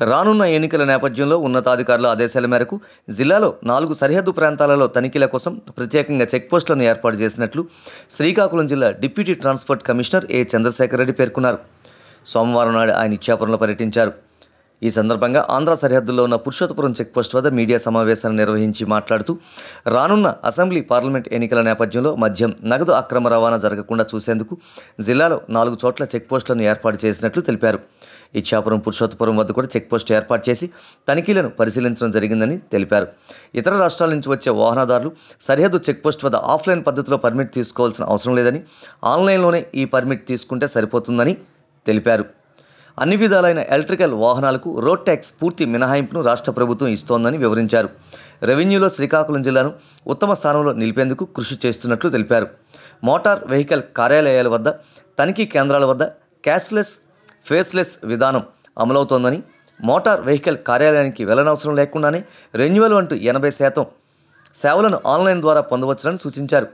రానున్న ఎన్నికల నేపథ్యంలో ఉన్నతాధికారుల ఆదేశాల మేరకు జిల్లాలో 4 సరిహద్దు ప్రాంతాలలో తనిఖీల కోసం ప్రత్యేకంగా చెక్పోస్టులను ఏర్పాటు చేసినట్లు శ్రీకాకుళం జిల్లా డిప్యూటీ ట్రాన్స్పోర్ట్ కమిషనర్ ఏ చంద్రశేఖర్ రెడ్డి పేర్కొన్నారు. సోమవారం నాడు ఆయన ఇచ్చాపురంలో పర్యటించారు. ఈ సందర్భంగా ఆంధ్ర సరిహద్దుల్లో ఉన్న పురుషోత్తపురం చెక్పోస్ట్ వద్ద మీడియా సమావేశాన్ని నిర్వహించి మాట్లాడుతూ రానున్న అసెంబ్లీ పార్లమెంట్ ఎన్నికల నేపథ్యంలో మద్యం, నగదు అక్రమ రవాణా జరగకుండా చూసేందుకు జిల్లాలో 4 చోట్ల చెక్పోస్టులను ఏర్పాటు చేసినట్లు తెలిపారు. ఇచ్చాపురం, పురుషోత్తపురం వద్ద కూడా చెక్పోస్ట్ ఏర్పాటు చేసి తనిఖీలను పరిశీలించడం జరిగిందని తెలిపారు. ఇతర రాష్ట్రాల నుంచి వచ్చే వాహనదారులు సరిహద్దు చెక్పోస్ట్ వద్ద ఆఫ్లైన్ పద్ధతిలో పర్మిట్ తీసుకోవాల్సిన అవసరం లేదని, ఆన్లైన్లోనే ఈ పర్మిట్ తీసుకుంటే సరిపోతుందని తెలిపారు. అన్ని విధాలైన ఎలక్ట్రికల్ వాహనాలకు రోడ్ ట్యాక్స్ పూర్తి మినహాయింపును రాష్ట్ర ప్రభుత్వం ఇస్తోందని వివరించారు. రెవెన్యూలో శ్రీకాకుళం జిల్లాను ఉత్తమ స్థానంలో నిలిపేందుకు కృషి చేస్తున్నట్లు తెలిపారు. మోటార్ వెహికల్ కార్యాలయాల వద్ద, తనిఖీ కేంద్రాల వద్ద క్యాష్లెస్, ఫేస్లెస్ విధానం అమలవుతోందని, మోటార్ వెహికల్ కార్యాలయానికి వెళ్లనవసరం లేకుండానే రెన్యువల్ అంటూ 80% సేవలను ఆన్లైన్ ద్వారా పొందవచ్చునని సూచించారు.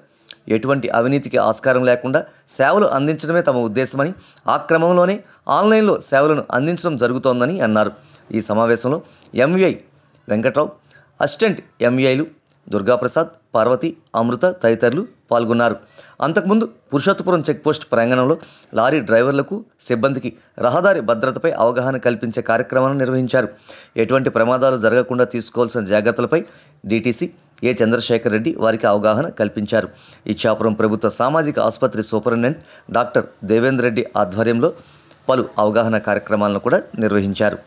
ఎటువంటి అవినీతికి ఆస్కారం లేకుండా సేవలు అందించడమే తమ ఉద్దేశమని, ఆ క్రమంలోనే ఆన్లైన్లో సేవలను అందించడం జరుగుతోందని అన్నారు. ఈ సమావేశంలో ఎంవీఐ వెంకట్రావు, అసిస్టెంట్ ఎంవీఐలు దుర్గాప్రసాద్, పార్వతి, అమృత తదితరులు పాల్గొన్నారు. అంతకుముందు పురుషోత్తపురం చెక్పోస్ట్ ప్రాంగణంలో లారీ డ్రైవర్లకు, సిబ్బందికి రహదారి భద్రతపై అవగాహన కల్పించే కార్యక్రమాన్ని నిర్వహించారు. ఎటువంటి ప్రమాదాలు జరగకుండా తీసుకోవాల్సిన జాగ్రత్తలపై డీటీసీ ఏ చంద్రశేఖర్ రెడ్డి వారికి అవగాహన కల్పించారు. ఇచ్చాపురం ప్రభుత్వ సామాజిక ఆసుపత్రి సూపరింటెండెంట్ డాక్టర్ దేవేందర్ రెడ్డి ఆధ్వర్యంలో పలు అవగాహన కార్యక్రమాలను కూడా నిర్వహించారు.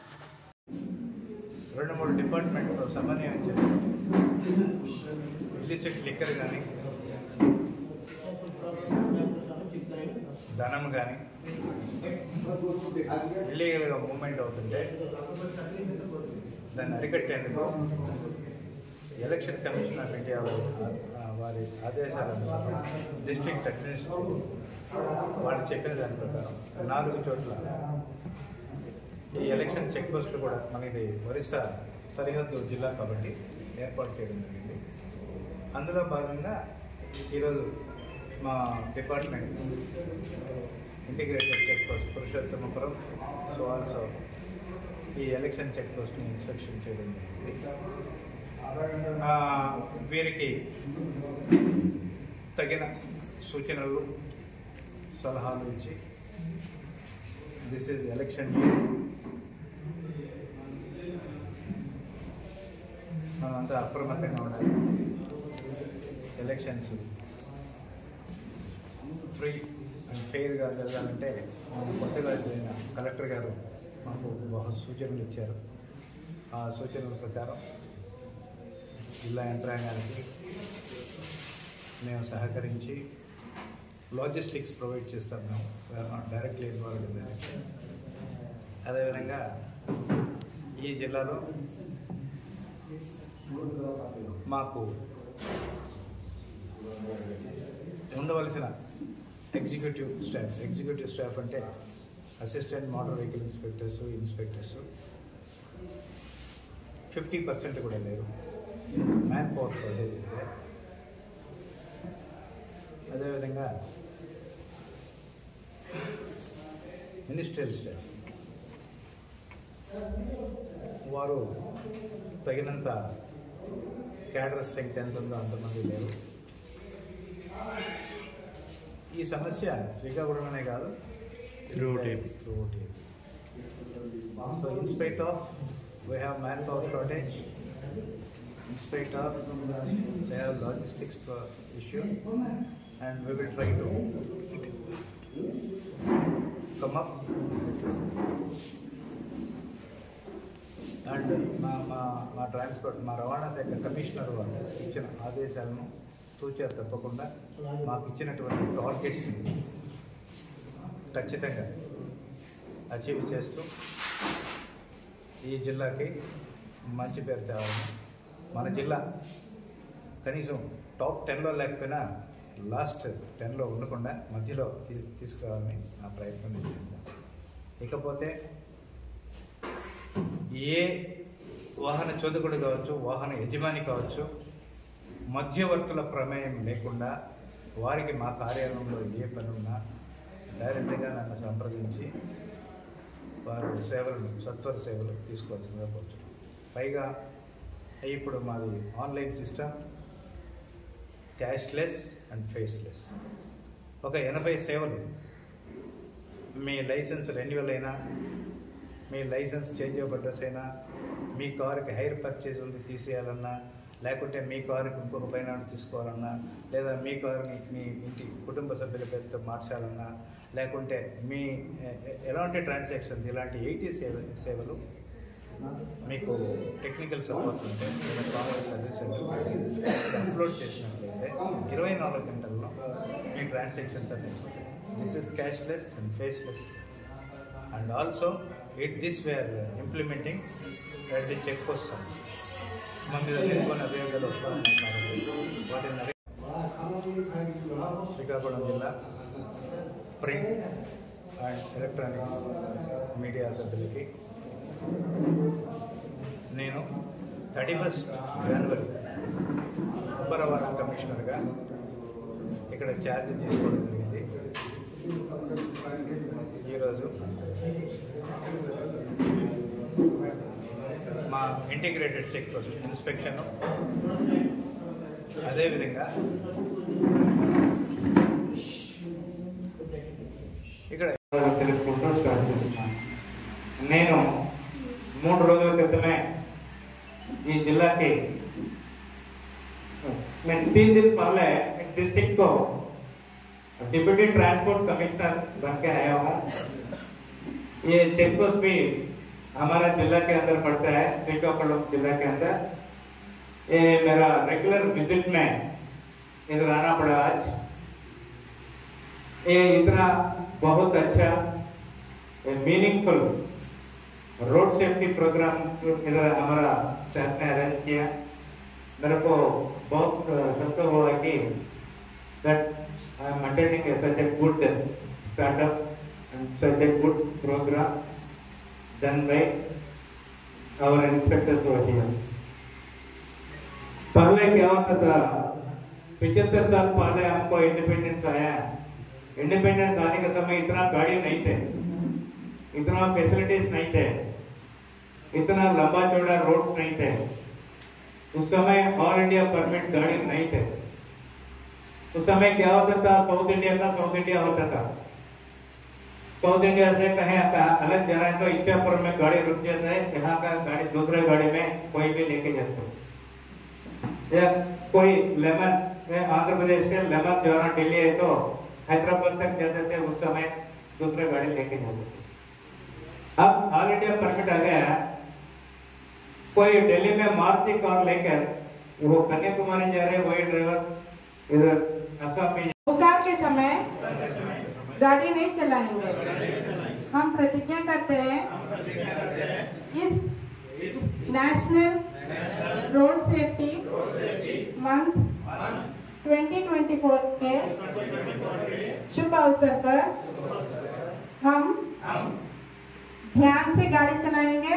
2-3 డిపార్ట్మెంట్తో సమన్వయం చేసి ఇల్లిసిట్ లిక్కర్ కానీ, ధనం కానీ ఇల్లీగల్గా మూవ్మెంట్ అవుతుంటే దాన్ని అరికట్టేందుకు ఎలక్షన్ కమిషన్ ఆఫ్ ఇండియా వారి ఆదేశాల అనుసారం డిస్ట్రిక్ట్ అడ్మినిస్ట్రేటివ్ వాళ్ళు చెప్పిన దాని ప్రకారం 4 చోట్ల ఈ ఎలక్షన్ చెక్ పోస్టులు కూడా మనది ఒరిస్సా సరిహద్దు జిల్లా కాబట్టి ఏర్పాటు చేయడం జరిగింది. అందులో భాగంగా ఈరోజు మా department integrated check post Purushottamapuram, so also ఈ ఎలక్షన్ చెక్ పోస్ట్ని ఇన్స్పెక్షన్ చేయడం జరిగింది. వీరికి తగిన సూచనలు, సలహాలు ఇచ్చి దిస్ ఈజ్ ఎలక్షన్ డే, మనమంతా అప్రమత్తంగా ఉండాలి, ఎలక్షన్స్ ఫ్రీ అండ్ ఫెయిర్గా జరగాలంటే కొత్తగా జరిగిన కలెక్టర్ గారు మాకు బహు సూచనలు ఇచ్చారు. ఆ సూచనల ప్రకారం జిల్లా యంత్రాంగానికి మేము సహకరించి లాజిస్టిక్స్ ప్రొవైడ్ చేస్తాం. మేము we are not directly involved in the election. అదేవిధంగా ఈ జిల్లాలో మాకు ఉండవలసిన ఎగ్జిక్యూటివ్ స్టాఫ్ అంటే అసిస్టెంట్ మోటార్ వెహికల్ ఇన్స్పెక్టర్స్ 50% కూడా లేరు. మ్యాన్ పవర్ షార్టేజ్ ఉంది. అదేవిధంగా మినిస్ట్రియల్ స్టాఫ్ వారు తగినంత క్యాడర్ స్ట్రెంగ్త్ ఎంత ఉందో అంతమంది లేరు. ఈ సమస్య శ్రీకాకుళంలోనే కాదు, throughout AP. So in spite of we have manpower shortage, in spite of they have logistics issue, and we will try to come up and మా ట్రాన్స్పోర్ట్, మా రవాణా శాఖ కమిషనర్ వాళ్ళు ఇచ్చిన ఆదేశాలను తూచా తప్పకుండా మాకు ఇచ్చినటువంటి టార్గెట్స్ని ఖచ్చితంగా అచీవ్ చేస్తూ ఈ జిల్లాకి మంచి పేరు తేవాలని, మన జిల్లా కనీసం టాప్ 10లో లేకపోయినా లాస్ట్ 10లో ఉండకుండా మధ్యలో తీసుకురావాలని నా ప్రయత్నం చేస్తాను. ఇకపోతే ఏ వాహన చోదకుడు కావచ్చు, వాహన యజమాని కావచ్చు, మధ్యవర్తుల ప్రమేయం లేకుండా వారికి మా కార్యాలయంలో ఏ పని ఉన్నా డైరెక్ట్గా నన్ను సంప్రదించి వారు సేవలను సత్వర సేవలు తీసుకోవాల్సిందిగా కోరుతున్నాం. పైగా ఇప్పుడు మాది online system, cashless and faceless. ఒక 80 సేవలు, మీ లైసెన్స్ రెన్యువల్ అయినా, మీ లైసెన్స్ చేంజ్ ఆఫ్ అడ్రస్ అయినా, మీ కారుకి హైర్ పర్చేజ్ ఉంది తీసేయాలన్నా, లేకుంటే మీ కారుకి ఇంకొక ఫైనాన్స్ తీసుకోవాలన్నా, లేదా మీ కారుని మీ ఇంటి కుటుంబ సభ్యుల పేరుతో మార్చాలన్నా, లేకుంటే మీ ఎలాంటి ట్రాన్సాక్షన్స్ ఇలాంటి 80 సేవలు మీకు టెక్నికల్ సపోర్ట్ ఉంటే లేదా కామన్ సర్వీస్ అప్లోడ్ చేసినట్లయితే 24 గంటల్లో మీ ట్రాన్సాక్షన్స్ అన్ని వస్తాయి. This is cashless and faceless. And also this we're implementing at the check post. మన మీద కొన్ని అభియోగాలు వస్తూ ఉన్నాయి కాబట్టి వాటిని శ్రీకాకుళం జిల్లా ప్రింట్ అండ్ ఎలక్ట్రానిక్స్ మీడియా సభ్యులకి నేను 31 జనవరి ఉపరవాణా కమిషనర్గా ఇక్కడ ఛార్జ్ తీసుకోవడం జరిగింది. ఈరోజు మా ఇంటిగ్రేటెడ్ చెక్ పోస్ట్ ఇన్స్పెక్షన్, అదేవిధంగా ఇక్కడ తెలుపుకుంటూ స్టార్ట్ చేస్తున్నాను. నేను 3 రోజుల క్రితమే ఈ जिला मैं 3 दिन पहले डिस्ट्रिक्ट को डिप्यूटी ट्रांसपोर्ट कमिश्नर बन के आया हूँ। ये चेक पोस्ट भी हमारा जिला के अंदर पड़ता है, श्रीकाकुलम जिला के अंदर। ये मेरा रेगुलर विजिट में इधर आना पड़ा आज। ये इतना बहुत अच्छा मीनिंगफुल रोड सेफ्टी प्रोग्राम इधर हमारा स्टाफ ने अरेंज किया। मेरे को बहुत संतोष हुआ कि that I am attending such a good startup and such a good program done by our inspectors over here. पहले क्या होता था, 75 साल पहले हमको इंडिपेंडेंस आया। इंडिपेंडेंस आने के समय इतना गाड़ी नहीं थे, इतना फैसिलिटीज नहीं थे, इतना लंबा चौड़ा रोड्स नहीं थे। उस समय ऑल इंडिया परमिट गाड़ी नहीं थे। उस समय क्या होता था, साउथ इंडिया का साउथ इंडिया होता था। साउथ इंडिया से कहीं अलग जाना है तो इच्छापुर में गाड़ी रुक जाता है, यहाँ का गाड़ी दूसरे गाड़ी में कोई भी लेके जाते हो। या कोई लेमन आंध्र प्रदेश से लेमन जाना दिल्ली है तो हैदराबाद तक जाते थे, उस समय दूसरे गाड़ी लेके जाते थे। अब ऑल इंडिया परमिट आ गया, कोई दिल्ली में मारुति कार लेकर वो कन्याकुमारी जा रहे, वही ड्राइवर इधर असम में हुकार के समय गाड़ी नहीं चलाएंगे। हम प्रतिज्ञा करते हैं इस नेशनल रोड सेफ्टी मंथ 2024 के शुभ अवसर पर हम ध्यान से गाड़ी चलाएंगे।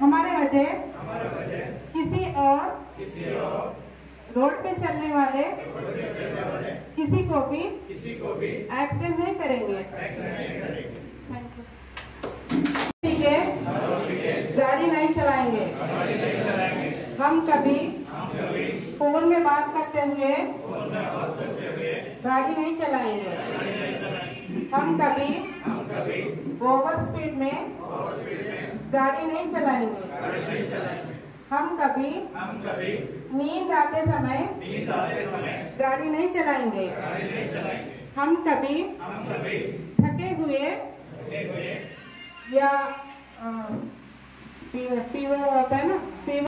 हमारे वजह किसी और रोड पे चलने वाले किसी को भी एक्सीडेंट नहीं करेंगे। ठीक है, गाड़ी नहीं चलाएंगे। हम कभी फोन में बात करते हुए गाड़ी नहीं चलाएंगे। हम कभी ओवर स्पीड में गाड़ी नहीं चलाएंगे। हम कभी नींद आते समय गाड़ी नहीं चलाएंगे। हम कभी थके हुए या फीवर होता है ना, फीवर